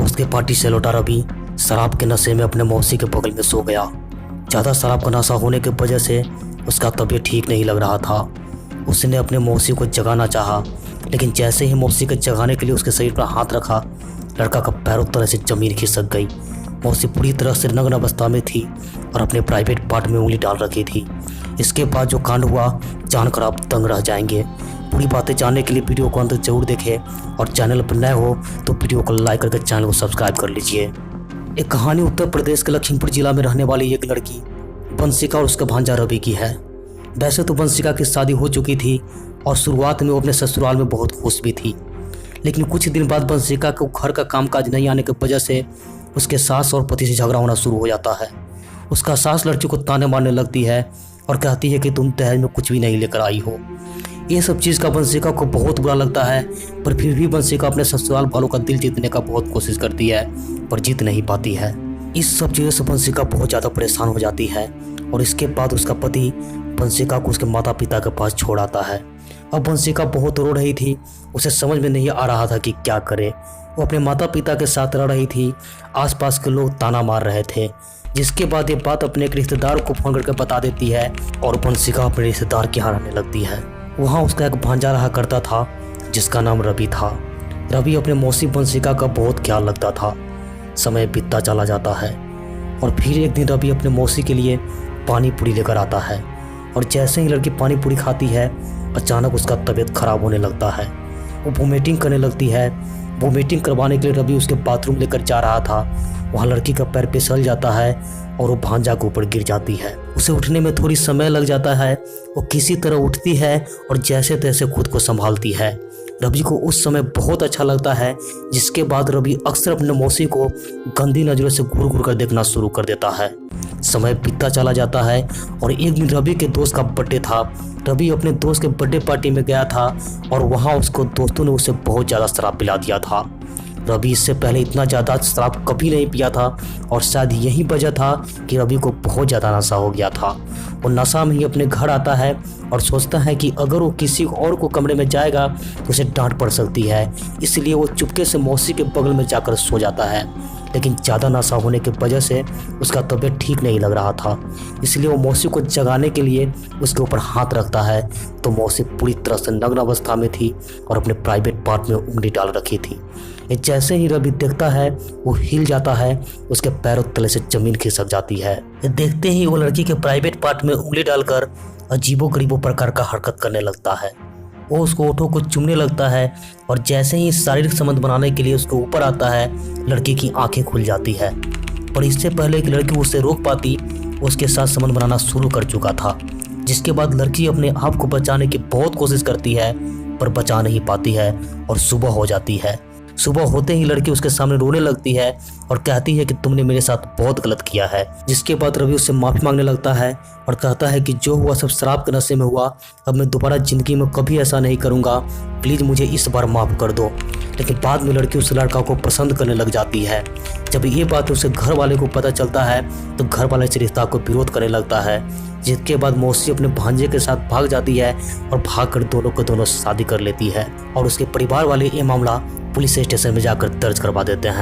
दोस्त के पार्टी से लौटा रवि शराब के नशे में अपने मौसी के बगल में सो गया। ज़्यादा शराब का नशा होने की वजह से उसका तबीयत ठीक नहीं लग रहा था। उसने अपने मौसी को जगाना चाहा, लेकिन जैसे ही मौसी को जगाने के लिए उसके शरीर पर हाथ रखा, लड़का का पैरों तरह से जमीन खिसक गई। मौसी पूरी तरह से नग्न अवस्था में थी और अपने प्राइवेट पार्ट में उंगली डाल रखी थी। इसके बाद जो कांड हुआ जानकर आप दंग रह जाएंगे। पूरी बातें जानने के लिए वीडियो को अंत जरूर देखें और चैनल पर नए हो तो वीडियो को लाइक करके चैनल को सब्सक्राइब कर लीजिए। एक कहानी उत्तर प्रदेश के लखीमपुर जिला में रहने वाली एक लड़की वंशिका और उसका भांजा रवि की है। वैसे तो वंशिका की शादी हो चुकी थी और शुरुआत में वो अपने ससुराल में बहुत खुश भी थी, लेकिन कुछ दिन बाद वंशिका को घर का कामकाज नहीं आने की वजह से उसके सास और पति से झगड़ा होना शुरू हो जाता है। उसका सास लड़की को ताने मारने लगती है और कहती है कि तुम दहेज में कुछ भी नहीं लेकर आई हो। ये सब चीज़ का वंशिका को बहुत बुरा लगता है, पर फिर भी वंशिका अपने ससुराल वालों का दिल जीतने का बहुत कोशिश करती है, पर जीत नहीं पाती है। इस सब चीज़ों से वंशिका बहुत ज़्यादा परेशान हो जाती है और इसके बाद उसका पति वंशिका को उसके माता पिता के पास छोड़ आता है। अब वंशिका बहुत रो रही थी, उसे समझ में नहीं आ रहा था कि क्या करे। वो अपने माता पिता के साथ रह रही थी, आसपास के लोग ताना मार रहे थे। जिसके बाद ये बात अपने एक रिश्तेदार को फोन करके बता देती है और वंशिका अपने रिश्तेदार के यहाँ रहने लगती है। वहाँ उसका एक भांजा रहा करता था जिसका नाम रवि था। रवि अपने मौसी वंशिका का बहुत ख्याल रखता था। समय बीतता चला जाता है और फिर एक दिन रवि अपने मौसी के लिए पानी पूरी लेकर आता है और जैसे ही लड़की पानी पूरी खाती है अचानक उसका तबीयत खराब होने लगता है। वो वोमिटिंग करने लगती है। वोमिटिंग करवाने के लिए रवि उसके बाथरूम लेकर जा रहा था। वहाँ लड़की का पैर फिसल जाता है और वो भांजा के ऊपर गिर जाती है। उसे उठने में थोड़ी समय लग जाता है। वो किसी तरह उठती है और जैसे तैसे खुद को संभालती है। रवि को उस समय बहुत अच्छा लगता है, जिसके बाद रवि अक्सर अपने मौसी को गंदी नज़रों से घूर घूर कर देखना शुरू कर देता है। समय बीतता चला जाता है और एक दिन रवि के दोस्त का बर्थडे था। रवि अपने दोस्त के बर्थडे पार्टी में गया था और वहाँ उसको दोस्तों ने उसे बहुत ज़्यादा शराब पिला दिया था। रवि इससे पहले इतना ज़्यादा शराब कभी नहीं पिया था और शायद यही वजह था कि रवि को बहुत ज़्यादा नशा हो गया था। वो नशा में ही अपने घर आता है और सोचता है कि अगर वो किसी और को कमरे में जाएगा तो उसे डांट पड़ सकती है, इसलिए वो चुपके से मौसी के बगल में जाकर सो जाता है। लेकिन ज़्यादा नशा होने की वजह से उसका तबीयत ठीक नहीं लग रहा था, इसलिए वो मौसी को जगाने के लिए उसके ऊपर हाथ रखता है तो मौसी पूरी तरह से नग्न अवस्था में थी और अपने प्राइवेट पार्ट में उंगली डाल रखी थी। ये जैसे ही रवि देखता है वो हिल जाता है, उसके पैरों तले से जमीन खिसक जाती है। ये देखते ही वो लड़की के प्राइवेट पार्ट में उंगली डालकर अजीबोगरीबों प्रकार का हरकत करने लगता है। वो उसको ओठों को चूमने लगता है और जैसे ही शारीरिक संबंध बनाने के लिए उसके ऊपर आता है लड़की की आंखें खुल जाती है। पर इससे पहले कि लड़की उसे रोक पाती उसके साथ संबंध बनाना शुरू कर चुका था। जिसके बाद लड़की अपने आप को बचाने की बहुत कोशिश करती है पर बचा नहीं पाती है और सुबह हो जाती है। सुबह होते ही लड़की उसके सामने रोने लगती है और कहती है कि तुमने मेरे साथ बहुत गलत किया है। जिसके बाद रवि उससे माफ़ी मांगने लगता है और कहता है कि जो हुआ सब शराब के नशे में हुआ, अब मैं दोबारा ज़िंदगी में कभी ऐसा नहीं करूँगा, प्लीज़ मुझे इस बार माफ़ कर दो। लेकिन बाद में लड़की उस लड़का को पसंद करने लग जाती है। जब ये बात उसे घर वाले को पता चलता है तो घर वाले इस रिश्ता को विरोध करने लगता है। जिसके बाद मौसी अपने भांजे के साथ भाग जाती है और भागकर दोनों को दोनों शादी कर लेती है और उसके परिवार वाले ये मामला पुलिस स्टेशन में जाकर दर्ज करवा देते हैं।